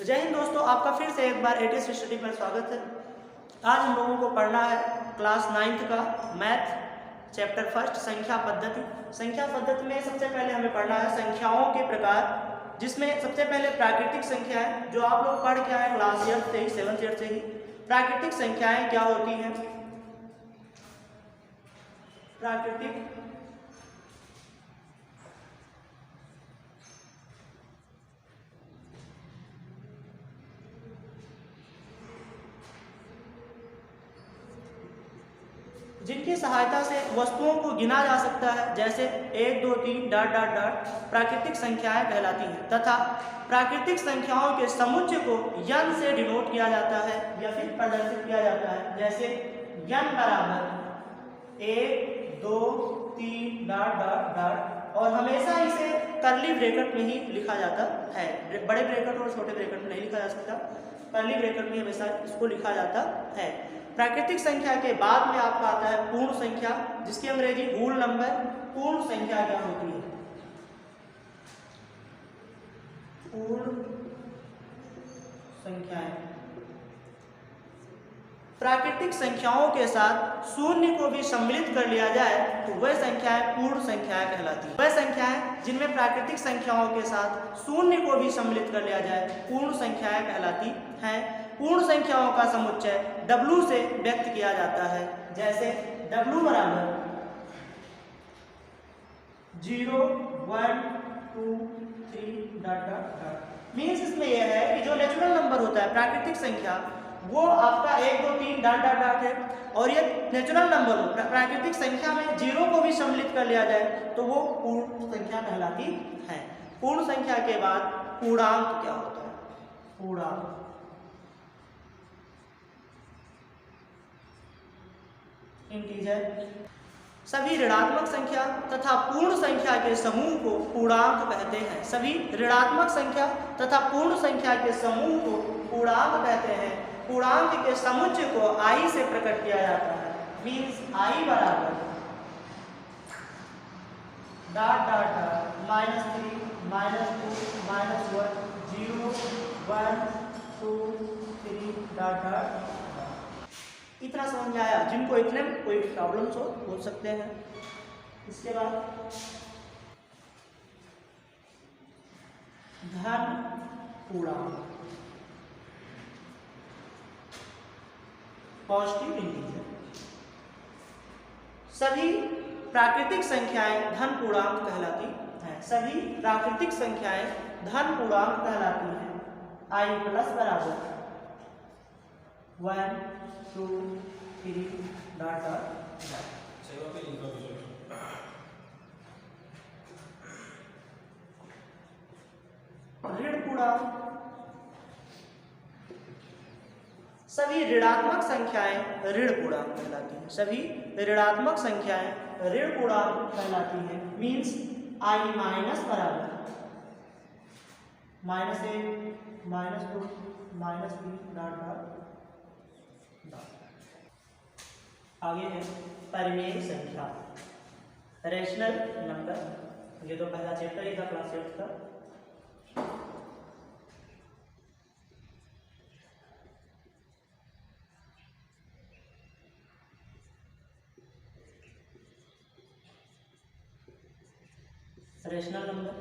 जय हिंद दोस्तों, आपका फिर से एक बार एटीएस स्टडी पर स्वागत है। आज हम लोगों को पढ़ना है क्लास 9th का मैथ चैप्टर फर्स्ट संख्या पद्धति। संख्या पद्धति में सबसे पहले हमें पढ़ना है संख्याओं के प्रकार, जिसमें सबसे पहले प्राकृतिक संख्याएं जो आप लोग पढ़ के आए क्लास 8 से ही 7th ईयर से ही। प्राकृतिक संख्याएं क्या होती हैं? प्राकृतिक जिनकी सहायता से वस्तुओं को गिना जा सकता है, जैसे 1 2 3 डॉट डॉट डॉट प्राकृतिक संख्याएं कहलाती हैं। तथा प्राकृतिक संख्याओं के समुच्चय को n से डिनोट किया जाता है या फिर प्रदर्शित किया जाता है, जैसे n बराबर 1 2 3 डॉट डॉट डॉट, और हमेशा इसे कर्ली ब्रैकेट में ही लिखा जाता है। बड़े ब्रैकेट और छोटे ब्रैकेट में नहीं लिखा जा सकता, कर्ली ब्रैकेट में हमेशा इसको लिखा जाता है। प्राकृतिक संख्या के बाद में आपका आता है पूर्ण संख्या, जिसकी अंग्रेजी होल नंबर। पूर्ण संख्या क्या होती है? पूर्ण संख्याएं प्राकृतिक संख्याओं के साथ शून्य को भी सम्मिलित कर लिया जाए तो वह संख्याएं पूर्ण संख्याएं कहलाती हैं। वह संख्याएं जिनमें प्राकृतिक संख्याओं के साथ शून्य को भी सम्मिलित कर लिया जाए पूर्ण संख्याएं कहलाती हैं। पूर्ण संख्याओं का समुच्चय W से व्यक्त किया जाता है, जैसे W बराबर 0 1 2 3 डॉट डॉट डॉट। मीन्स इसमें यह है कि जो नेचुरल नंबर होता है प्राकृतिक संख्या, वो आपका 1 2 3 डॉट डॉट डॉट है, और ये नेचुरल नंबर हो प्राकृतिक संख्या में 0 को भी सम्मिलित कर लिया जाए तो वो पूर्ण संख्या कहलाती है। पूर्ण संख्या के बाद पूर्णांक क्या होता है? पूर्णांक इंटीजर। सभी ऋणात्मक संख्या तथा पूर्ण संख्या के समूह को पूर्णांक कहते हैं। सभी ऋणात्मक संख्या तथा पूर्ण संख्या के समूह को पूर्णांक कहते हैं। पूर्णांक के समुच्चय को i से प्रकट किया जाता है। मीन्स i बराबर dot dot dot -3 -2 -1 0 1 2 3 dot dot. इतना समझ में आया? जिनको इतने में कोई प्रॉब्लम्स हो पूछ सकते हैं। इसके बाद धन पूर्णांक पॉजिटिव इंटीजर। सभी प्राकृतिक संख्याएं धन पूर्णांक कहलाती हैं। सभी प्राकृतिक संख्याएं धन पूर्णांक कहलाती हैं। i प्लस बराबर 1 2 3 डॉट डॉट। ऋण पूर्णांक। सभी ऋणात्मक संख्याएं ऋण पूर्णांक कहलाती हैं। सभी ऋणात्मक संख्याएं ऋण पूर्णांक कहलाती हैं। मीन्स i माइनस बराबर -1 -2 -3 डॉट डॉट। आगे है परिमेय संख्या, रेशनल नंबर। ये तो पहला चैप्टर ही था क्लास 8 का। रेशनल नंबर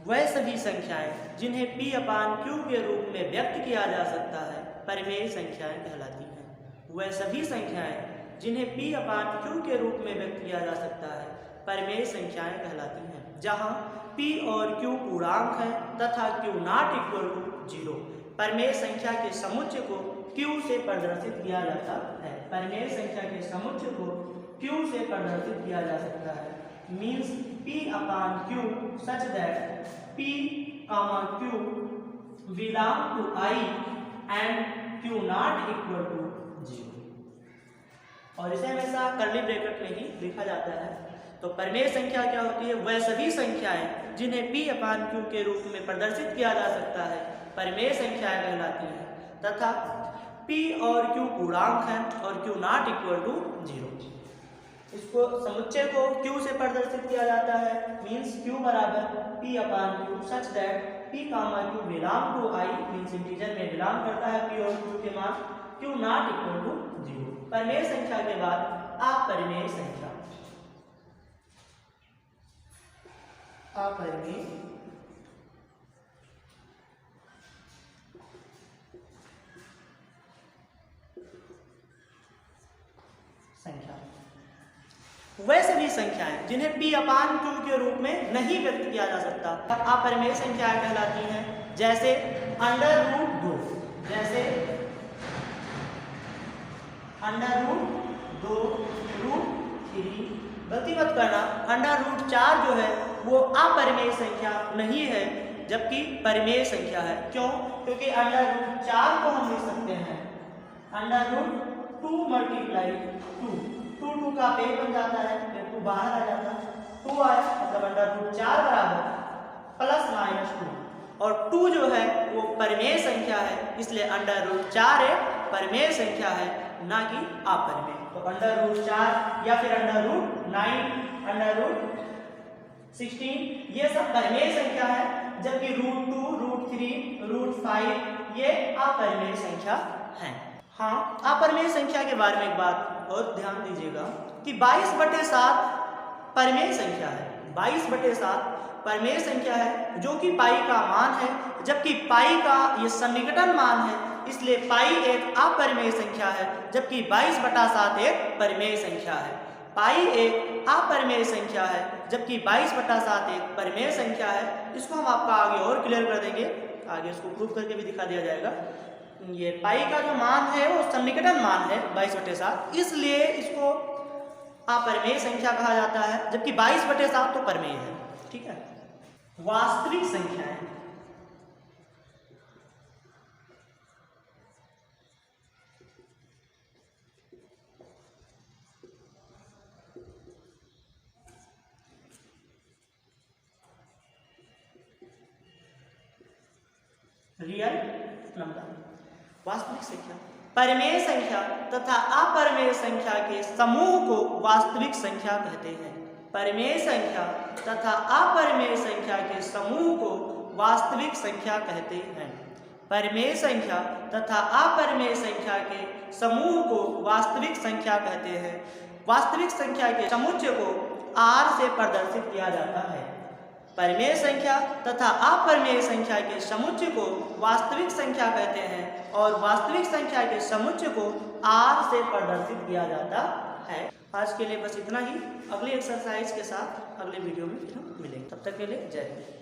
वह सभी संख्याएं जिन्हें P/Q के रूप में व्यक्त किया जा सकता है परिमेय संख्याएं कहलाती हैं। वह सभी संख्याएं जिन्हें P/Q के रूप में व्यक्त किया जा सकता है परिमेय संख्याएं कहलाती हैं। जहां P और Q पूर्णांक हैं तथा Q नॉट इक्वल टू 0। परिमेय संख्या के समुच्चय को Q से प्रदर्शित किया जाता है। परिमेय संख्या के समुच्चय को Q से प्रदर्शित किया जा सकता है। Means P/Q such that P/Q belong to I and Q not equal to 0। और इसे हमेशा कर्ली ब्रैकेट में ही लिखा जाता है। तो परिमेय संख्या क्या होती है? वह सभी संख्याएं जिन्हें P/Q के रूप में प्रदर्शित किया जा सकता है परिमेय संख्याएं कहलाती हैं, तथा P और Q पूर्णांक हैं और Q नॉट इक्वल टू 0। इसको समुच्चय को Q से प्रदर्शित किया जाता है, मीन्स Q बराबर P upon Q such that P comma Q belong to I, means integer में बिलोंग करता है P और Q के मान Q नॉट इक्वल टू 0। परिमेय संख्या के बाद अपरिमेय संख्या। अपरिमेय संख्या वह सभी संख्याएं जिन्हें P अपान Q के रूप में नहीं व्यक्त किया जा सकता अपरिमेय संख्याएं कहलाती हैं। जैसे अंडर रूट 2, जैसे अंडर रूट 2, रूट 3, गलती मत करना, अंडर रूट 4 जो है वो अपरिमेय संख्या नहीं है जबकि परिमेय संख्या है। क्यों? क्योंकि अंडर रूट 4 को हम लिख सकते हैं अंडर रूट 2 मल्टीप्लाई 2, 2 का पेड़ बन जाता है, 2 बाहर आ जाता है, 2 आया मतलब अंडर रूट 4 बराबर प्लस माइनस 2, और 2 जो है वो परिमेय संख्या है, इसलिए अंडर रूट 4 एक परिमेय संख्या है ना कि अपरिमेय। तो अंडर रूट 4 या फिर अंडर रूट 9, अंडर रूट 16 ये सब परिमेय संख्या है, जबकि रूट 2, रूट 3, रूट 5 ये अपरिमेय संख्या है। हाँ, अपरिमेय संख्या के बारे में एक बात और ध्यान दीजिएगा कि 22/7 परिमेय संख्या है। 22/7 परिमेय संख्या है जो कि पाई का मान है, जबकि पाई का ये सन्निकटन मान है, इसलिए पाई एक अपरिमेय संख्या है जबकि 22/7 एक परिमेय संख्या है। पाई एक अपरिमेय संख्या है जबकि 22/7 एक परिमेय संख्या है। इसको हम आपका आगे और क्लियर कर देंगे, आगे इसको प्रूफ करके भी दिखा दिया जाएगा। ये पाई का जो मान है वो सन्निकटन मान है 22/7, इसलिए इसको अपरिमेय संख्या कहा जाता है, जबकि 22/7 तो परिमेय है। ठीक है। वास्तविक संख्याएं रियल नंबर। वास्तविक संख्या परिमेय संख्या तथा अपरिमेय संख्या के समूह को वास्तविक संख्या कहते हैं। परिमेय संख्या तथा अपरिमेय संख्या के समूह को वास्तविक संख्या कहते हैं। परिमेय संख्या तथा अपरिमेय संख्या के समूह को वास्तविक संख्या कहते हैं। वास्तविक संख्या के समुच्चय को R से प्रदर्शित किया जाता है। परिमेय संख्या तथा अपरिमेय संख्या के समुच्चय को वास्तविक संख्या कहते हैं और वास्तविक संख्या के समुच्चय को R से प्रदर्शित किया जाता है। आज के लिए बस इतना ही। अगली एक्सरसाइज के साथ अगले वीडियो में फिर हम मिलेंगे। तब तक के लिए जय हिंद।